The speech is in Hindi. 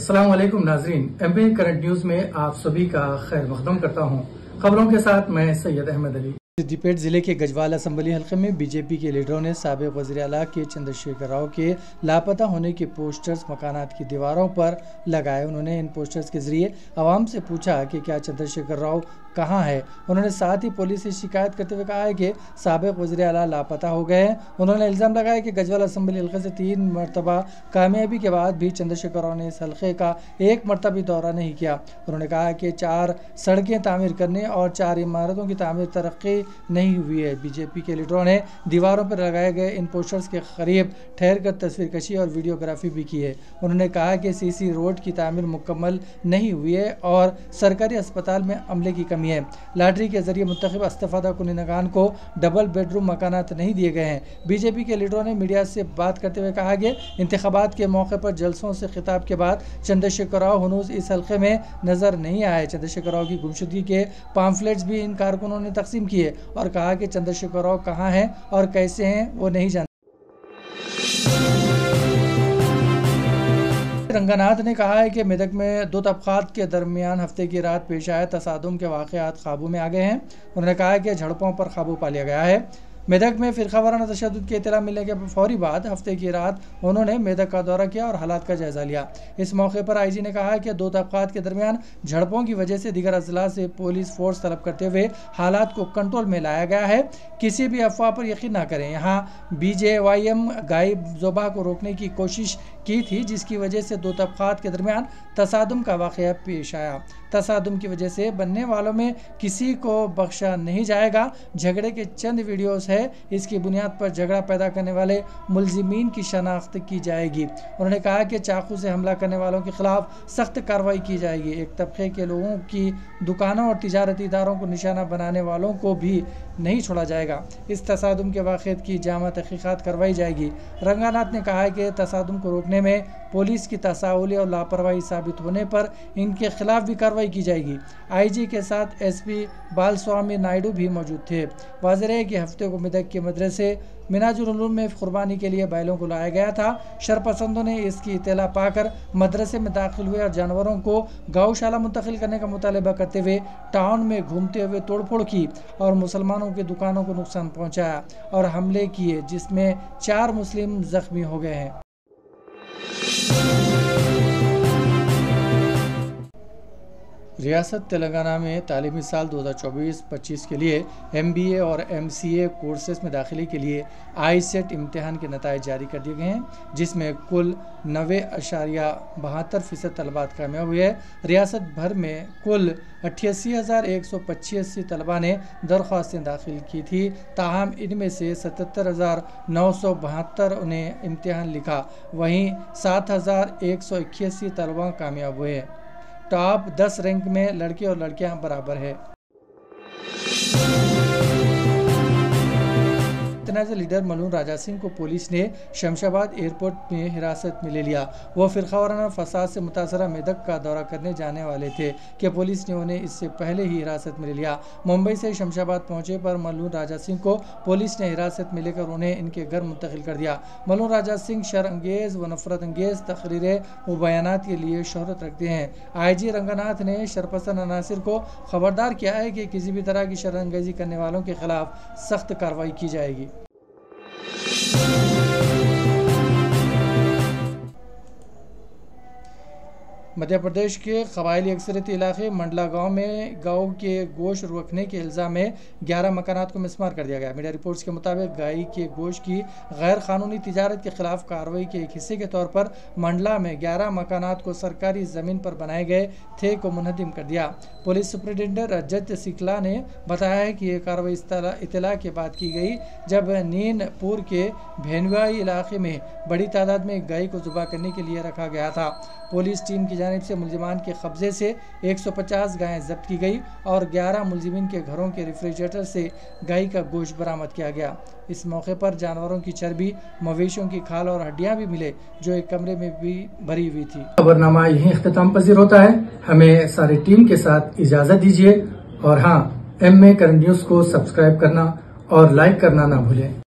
अस्सलाम वालेकुम नाजरीन, एमपी करंट न्यूज में आप सभी का खैर मकदम करता हूं। खबरों के साथ मैं सैयद अहमद अली। सिद्दीपेट जिले के गजवाल असम्बली हल्के में बीजेपी के लीडरों ने साबिक वज़ीर आला के चंद्रशेखर राव के लापता होने के पोस्टर्स मकानात की दीवारों पर लगाए। उन्होंने इन पोस्टर्स के जरिए आवाम से पूछा कि क्या चंद्रशेखर राव कहाँ है। उन्होंने साथ ही पुलिस से शिकायत करते हुए कहा है कि साबिक वज़ीर आला लापता हो गए हैं। उन्होंने इल्ज़ाम लगाया कि गजवाल असम्बली हल्के से 3 मरतबा कामयाबी के बाद भी चंद्रशेखर राव ने इस हल्के का 1 मरतबा भी दौरा नहीं किया। उन्होंने कहा कि 4 सड़कें तामीर करने और 4 इमारतों की तामीर तरक्की नहीं हुई है। बीजेपी के लीडरों ने दीवारों पर लगाए गए इन पोस्टर्स के करीब ठहर कर तस्वीर कशी और वीडियोग्राफी भी की है। उन्होंने कहा कि सीसी रोड की तामीर मुकम्मल नहीं हुई है और सरकारी अस्पताल में अमले की कमी है। लॉटरी के जरिए मुंतखब इस्तेफादा कुनिनगान को डबल बेडरूम मकानात नहीं दिए गए हैं। बीजेपी के लीडरों ने मीडिया से बात करते हुए कहा कि इंतखाबात के मौके पर जलसों से खिताब के बाद चंद्रशेखर राव हनूज इस हल्के में नजर नहीं आए। चंद्रशेखर राव की गुमशुदगी के पाम्फलेट्स भी इन कारकुनों ने तकसीम किए और कहा कि चंद्रशेखर राव कहाँ हैं और कैसे हैं वो नहीं जानते। रंगनाथ ने कहा है कि मेदक में 2 तबक़ात के दरमियान हफ्ते की रात पेश आए तसादुम के वाक़यात काबू में आ गए हैं। उन्होंने कहा कि झड़पों पर काबू पा लिया गया है। मेदक में फ़िरक़ा वाराना तशद्दुद की इत्तला मिलने के फौरी बाद हफ्ते की रात उन्होंने मेदक का दौरा किया और हालात का जायज़ा लिया। इस मौके पर आईजी ने कहा कि 2 तबक़ात के दरमियान झड़पों की वजह से दीगर अजला से पुलिस फोर्स तलब करते हुए हालात को कंट्रोल में लाया गया है। किसी भी अफवाह पर यकीन ना करें। यहाँ BJYM गायब ज़ुबाह को रोकने की कोशिश की थी, जिसकी वजह से 2 तबक़ात के दरमियान तसादुम का वाक़या पेश आया। तसादुम की वजह से बनने वालों में किसी को बख्शा नहीं जाएगा। झगड़े के चंद वीडियोस है, इसकी बुनियाद पर झगड़ा पैदा करने वाले मुलजिमीन की शनाख्त की जाएगी। उन्होंने कहा कि चाकू से हमला करने वालों के खिलाफ सख्त कार्रवाई की जाएगी। एक तबके के लोगों की दुकानों और तिजारती इदारों को निशाना बनाने वालों को भी नहीं छोड़ा जाएगा। इस तसादुम के वाक़यात की जामा तहक़ीक़ात करवाई जाएगी। रंगानाथ ने कहा है कि तसादुम को रोकने में पुलिस की तसाहुली और लापरवाही साबित होने पर इनके खिलाफ भी कार्रवाई की जाएगी। आईजी के साथ SP बालस्वामी नायडू भी मौजूद थे। वाज़ेह है कि हफ्ते को मेदक के मदरसे मिनाजुल उलूम में कुर्बानी के लिए बैलों को लाया गया था। शरपसंदों ने इसकी इत्तला पाकर मदरसे में दाखिल हुए और जानवरों को गौशाला मुंतकिल करने का मुतालबा करते हुए टाउन में घूमते हुए तोड़फोड़ की और मुसलमानों की दुकानों को नुकसान पहुंचाया और हमले किए, जिसमें 4 मुस्लिम जख्मी हो गए हैं। रियासत तेलंगाना में तालीमी साल 2024-25 के लिए MBA और MCA कोर्सेज में दाखिले के लिए ICET इम्तिहान के नताइज जारी कर दिए गए हैं, जिसमें कुल 90.72% तलबात कामयाब हुए हैं। रियासत भर में कुल 88,185 तलबा ने दरख्वास्तें दाखिल की थी, ताहम इनमें से 77,972 ने इम्तिहान लिखा। वहीं 7,181 तलबा कामयाब हुए। टॉप 10 रैंक में लड़के और लड़कियां बराबर है। तनाज़ा लीडर मलून राजा सिंह को पुलिस ने शमशाबाद एयरपोर्ट में हिरासत में ले लिया। वो फ़िरक़ा वाराना फसाद से मुतासरा मेदक का दौरा करने जाने वाले थे कि पुलिस ने उन्हें इससे पहले ही हिरासत में ले लिया। मुंबई से शमशाबाद पहुंचे पर मलून राजा सिंह को पुलिस ने हिरासत में लेकर उन्हें इनके घर मुंतकिल कर दिया। मलून राजा सिंह शर्अंगेज़ व नफरत अंगेज़ तकरीरें व बयानात के लिए शोहरत रखते हैं। IG रंगनाथ ने शरपसंद अनासिर को खबरदार किया है कि किसी भी तरह की शर्अंगेज़ी करने वालों के खिलाफ सख्त कार्रवाई की जाएगी। मध्य प्रदेश के कबायली अक्सरियती इलाके मंडला गांव में गौ के गोश्त रखने के इल्ज़ाम में 11 मकानात को मिसमार कर दिया गया। मीडिया रिपोर्ट्स के मुताबिक गाय के गोश्त की गैर कानूनी तिजारत के खिलाफ कार्रवाई के एक हिस्से के तौर पर मंडला में 11 मकानात को सरकारी ज़मीन पर बनाए गए थे को मुनहदिम कर दिया। पुलिस सुपरिटेंडेंट रजत सिकला ने बताया है कि यह कार्रवाई इत्तला के बाद की गई, जब नीनपुर के भेनवाई इलाके में बड़ी तादाद में गाय को ज़ुबा करने के लिए रखा गया था। पुलिस टीम की जानिब से मुलजिमान के कब्जे से 150 गायें जब्त की गई और 11 मुलजिमीन के घरों के रेफ्रिजरेटर से गाय का गोश्त बरामद किया गया। इस मौके पर जानवरों की चर्बी, मवेशियों की खाल और हड्डियां भी मिले, जो एक कमरे में भी भरी हुई थी। खबरनामा यहीं इख्तिताम पजीर होता है। हमें सारी टीम के साथ इजाजत दीजिए और हाँ, MA करंट न्यूज को सब्सक्राइब करना और लाइक करना ना भूलें।